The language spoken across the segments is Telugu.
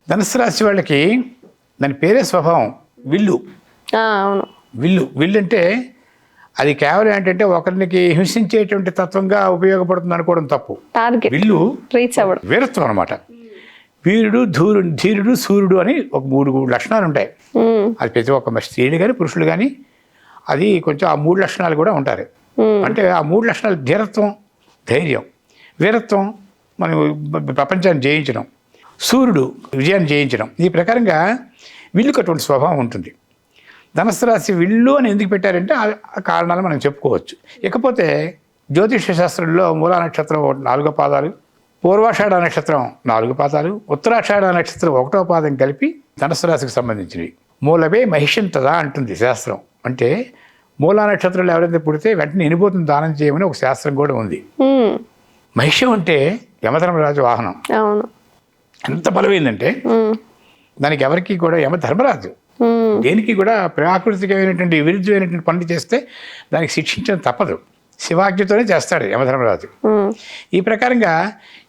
ధనుసు రాశి వాళ్ళకి దాని పేరే స్వభావం విల్లు. అవును. విల్లు అంటే అది కేవలం ఏంటంటే ఒకరికి హింసించేటువంటి తత్వంగా ఉపయోగపడుతుంది అనుకోవడం తప్పు. టార్గెట్ విల్లు రీచ్ అవ్వడం, వీరత్వం అనమాట. వీరుడు, ధీరుడు, సూర్యుడు అని ఒక మూడు లక్షణాలు ఉంటాయి. అది ప్రతి ఒక్క స్త్రీలు కానీ పురుషులు కానీ అది కొంచెం ఆ మూడు లక్షణాలు కూడా ఉంటారు. అంటే ఆ మూడు లక్షణాలు ధీరత్వం, ధైర్యం, వీరత్వం, మనం ప్రపంచాన్ని జయించడం, సూర్యుడు విజయాన్ని జయించడం. ఈ ప్రకారంగా విల్లుకు అటువంటి స్వభావం ఉంటుంది. ధనుసు రాశి విల్లు అని ఎందుకు పెట్టారంటే ఆ కారణాలు మనం చెప్పుకోవచ్చు. ఇకపోతే జ్యోతిష శాస్త్రంలో మూలా నక్షత్రం 4 పాదాలు, పూర్వాషాఢ నక్షత్రం 4 పాదాలు, ఉత్తరాషాఢ నక్షత్రం 1వ పాదం కలిపి ధనుసు రాశికి సంబంధించినవి. మూలవే మహిషంతదా అంటుంది శాస్త్రం. అంటే మూలా నక్షత్రంలో ఎవరైతే పుడితే వెంటనే ఎనిపోతుని దానం చేయమని ఒక శాస్త్రం కూడా ఉంది. మహిషం అంటే యమధర్మరాజు వాహనం. ఎంత బలమైందంటే దానికి ఎవరికి కూడా యమధర్మరాజు దేనికి కూడా ప్రాకృతికమైనటువంటి విరుద్ధమైనటువంటి పనులు చేస్తే దానికి శిక్షించడం తప్పదు. శివాజ్ఞతోనే చేస్తాడు యమధర్మరాజు. ఈ ప్రకారంగా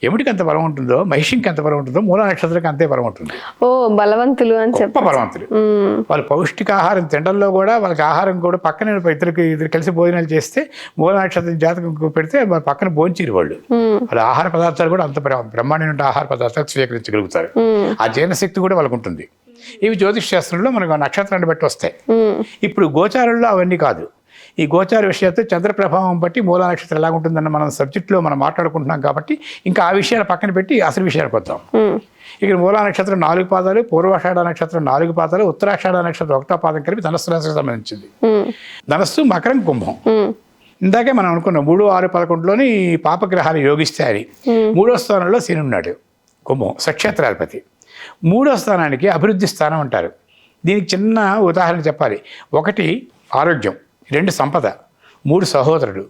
యముడికి ఎంత బలం ఉంటుందో మహిషికి ఎంత బలం ఉంటుందో మూలా నక్షత్రానికి అంతే బలం ఉంటుంది. బలవంతులు అని గొప్ప బలవంతులు. వాళ్ళు పౌష్టికాహారం తినడంలో కూడా వాళ్ళకి ఆహారం కూడా పక్కన ఇద్దరు కలిసి భోజనాలు చేస్తే మూలా నక్షత్రం జాతకం పెడితే పక్కన భోంచీరు వాళ్ళు. వాళ్ళ ఆహార పదార్థాలు కూడా అంత బ్రహ్మాండమైన ఆహార పదార్థాలు స్వీకరించగలుగుతారు. ఆ జీర్ణశక్తి కూడా వాళ్ళకు ఉంటుంది. ఇవి జ్యోతిష్ శాస్త్రంలో మనకు నక్షత్రాన్ని బట్టి వస్తాయి. ఇప్పుడు గోచారంలో అవన్నీ కాదు. ఈ గోచార విషయాలతో చంద్ర ప్రభావం బట్టి మూలా నక్షత్రం ఎలా ఉంటుందన్న మనం సబ్జెక్ట్లో మనం మాట్లాడుకుంటున్నాం కాబట్టి ఇంకా ఆ విషయాలు పక్కన పెట్టి అసలు విషయాలకు వద్దాం. ఇక్కడ మూలా నక్షత్రం 4 పాదాలు, పూర్వాషాఢ నక్షత్రం 4 పాదాలు, ఉత్తరాషాఢ నక్షత్రం 1వ పాదం కలిపి ధనుస్సు రాశికి సంబంధించింది. ధనస్సు, మకరం, కుంభం. ఇందాకే మనం అనుకున్నాం 3, 6, 11లోని పాపగ్రహాలు యోగిస్తాయని. 3వ స్థానంలో శని ఉన్నాడు. కుంభం సక్షేత్రాధిపతి. 3వ స్థానానికి అభివృద్ధి స్థానం అంటారు. దీనికి చిన్న ఉదాహరణ చెప్పాలి. 1 ఆరోగ్యం, 2 సంపద, 3 సహోదరుడు,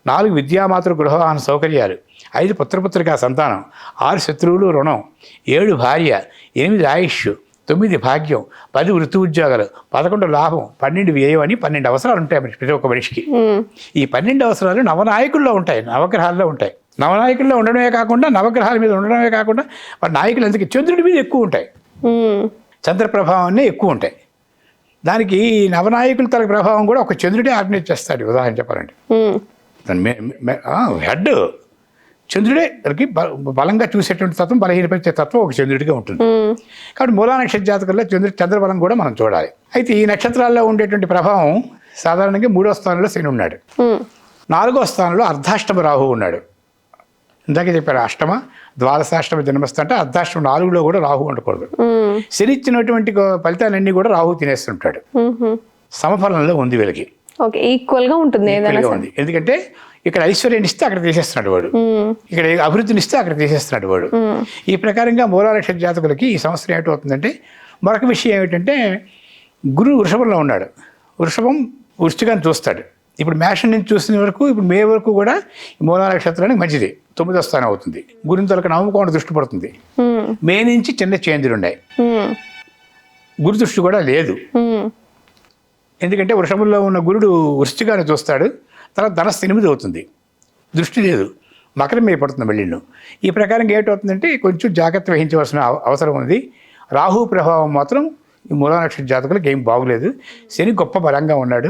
4 విద్యామాతృ గృహవాహన సౌకర్యాలు, 5 పుత్రపుత్రికా సంతానం, 6 శత్రువులు రుణం, 7 భార్య, 8 ఆయుష్, 9 భాగ్యం, 10 వృత్తి ఉద్యోగాలు, 11 లాభం, 12 వ్యయం అని 12 అవసరాలు ఉంటాయి ప్రతి ఒక్క మనిషికి. ఈ 12 అవసరాలు నవనాయకుల్లో ఉంటాయి, నవగ్రహాల్లో ఉంటాయి. నవనాయకుల్లో ఉండడమే కాకుండా నవగ్రహాల మీద ఉండడమే కాకుండా వారి నాయకులు అందుకే చంద్రుడి మీద ఎక్కువ ఉంటాయి. చంద్ర ప్రభావాన్ని ఎక్కువ ఉంటాయి. దానికి నవనాయకుల తల ప్రభావం కూడా ఒక చంద్రుడే ఆర్గనైజ్ చేస్తాడు. ఉదాహరణ చెప్పాలంటే హెడ్ చంద్రుడే బలంగా చూసేటువంటి తత్వం, బలహీనపరిచే తత్వం ఒక చంద్రుడిగా ఉంటుంది. కాబట్టి మూలా నక్షత్ర జాతకంలో చంద్రబలం కూడా మనం చూడాలి. అయితే ఈ నక్షత్రాల్లో ఉండేటువంటి ప్రభావం సాధారణంగా 3వ స్థానంలో శని ఉన్నాడు. 4వ స్థానంలో అర్ధాష్టమ రాహు ఉన్నాడు. ఇందాకే చెప్పారు అష్టమ, ద్వాదశాష్టమ జన్మస్థ అంటే అర్ధాష్టమ 4లో కూడా రాహు ఉండకూడదు. శని ఇచ్చినటువంటి ఫలితాలన్నీ కూడా రాహు తినేస్తుంటాడు. సమఫలంలో ఉంది వీళ్ళకి, ఈక్వల్ గా ఉంటుంది. ఎందుకంటే ఇక్కడ ఐశ్వర్యాన్ని ఇస్తే అక్కడ తీసేస్తున్నాడు వాడు, ఇక్కడ అభివృద్ధిని ఇస్తే అక్కడ తీసేస్తున్నాడు వాడు. ఈ ప్రకారంగా మూలా నక్షత్ర జాతకులకి ఈ సంవత్సరం ఏమిటవుతుందంటే, మరొక విషయం ఏమిటంటే గురువు వృషభంలో ఉన్నాడు. వృషభం వృశ్చికాన్ని చూస్తాడు. ఇప్పుడు మేషం నుంచి చూసిన వరకు ఇప్పుడు మే వరకు కూడా మూలా నక్షత్రానికి మంచిది, 9వ స్థానం అవుతుంది. గురుని తొలక నవముకోణ దృష్టి పడుతుంది. మే నుంచి చిన్న చేంజ్లు ఉన్నాయి. గురు దృష్టి కూడా లేదు. ఎందుకంటే వృషభంలో ఉన్న గురుడు వృశ్చికాన్ని చూస్తాడు. తర్వాత ధనస్సు 8 అవుతుంది, దృష్టి లేదు. మకరం మీద పడుతుంది మళ్ళీ. ఈ ప్రకారంగా ఏమిటవుతుందంటే కొంచెం జాగ్రత్త వహించవలసిన అవసరం ఉంది. రాహు ప్రభావం మాత్రం ఈ మూలా నక్షత్ర జాతకులకు ఏం బాగులేదు. శని గొప్ప బలంగా ఉన్నాడు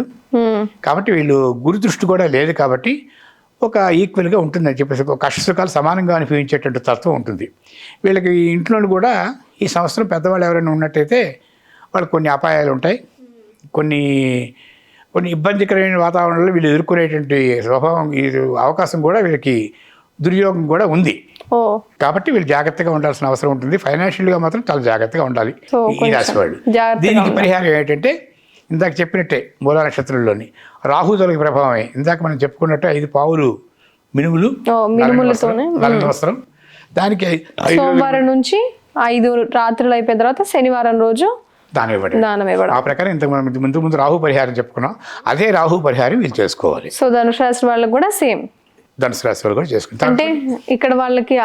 కాబట్టి వీళ్ళు గురు దృష్టి కూడా లేదు కాబట్టి ఒక ఈక్వల్గా ఉంటుందని చెప్పేసి కష్ట సుఖాలు సమానంగా అనుభవించేటువంటి తత్వం ఉంటుంది వీళ్ళకి. ఇంట్లో కూడా ఈ సంవత్సరం పెద్దవాళ్ళు ఎవరైనా ఉన్నట్టయితే వాళ్ళకి కొన్ని అపాయాలు ఉంటాయి, కొన్ని ఇబ్బందికరమైన వాతావరణంలో వీళ్ళు ఎదుర్కొనేటువంటి స్వభావం, ఈ అవకాశం కూడా వీళ్ళకి దుర్యోగం కూడా ఉంది. కాబట్టి వీళ్ళు జాగ్రత్తగా ఉండాల్సిన అవసరం ఉంటుంది. ఫైనాన్షియల్గా మాత్రం చాలా జాగ్రత్తగా ఉండాలి ఈ రాశి వాళ్ళు. దీనికి పరిహారం ఏంటంటే ఇందాక చెప్పినట్టే మూలా నక్షత్రంలోని రాహు తొలగి ప్రభావమే. ఇందాక మనం చెప్పుకున్నట్టు 5 పావులు మినుములు, నల్లని వస్త్రం. దానికి సోమవారం నుంచి 5 రాత్రులు అయిపోయిన తర్వాత శనివారం రోజు దానం ఇవ్వడం. ఆ ప్రకారం ఇంతకు మనం ముందు రాహు పరిహారం చెప్పుకున్నాం, అదే రాహు పరిహారం వీళ్ళు చేసుకోవాలి. సో ధనుసు రాశి వాళ్ళకి కూడా సేమ్. ధనుసు రాశి వాళ్ళు కూడా చేసుకుంటారు. అంటే ఇక్కడ వాళ్ళకి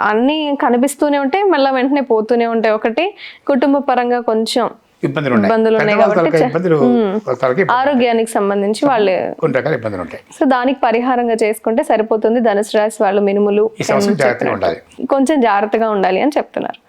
అన్ని కనిపిస్తూనే ఉంటాయి, మళ్ళీ వెంటనే పోతూనే ఉంటాయి. ఒకటి కుటుంబ పరంగా కొంచెం ఇబ్బందులు ఉన్నాయి కాబట్టి ఆరోగ్యానికి సంబంధించి వాళ్ళు కొన్ని రకాల ఇబ్బందులు ఉంటాయి. సో దానికి పరిహారంగా చేసుకుంటే సరిపోతుంది. ధనుసు రాశి వాళ్ళు మినుములు కొంచెం జాగ్రత్తగా ఉండాలి అని చెప్తున్నారు.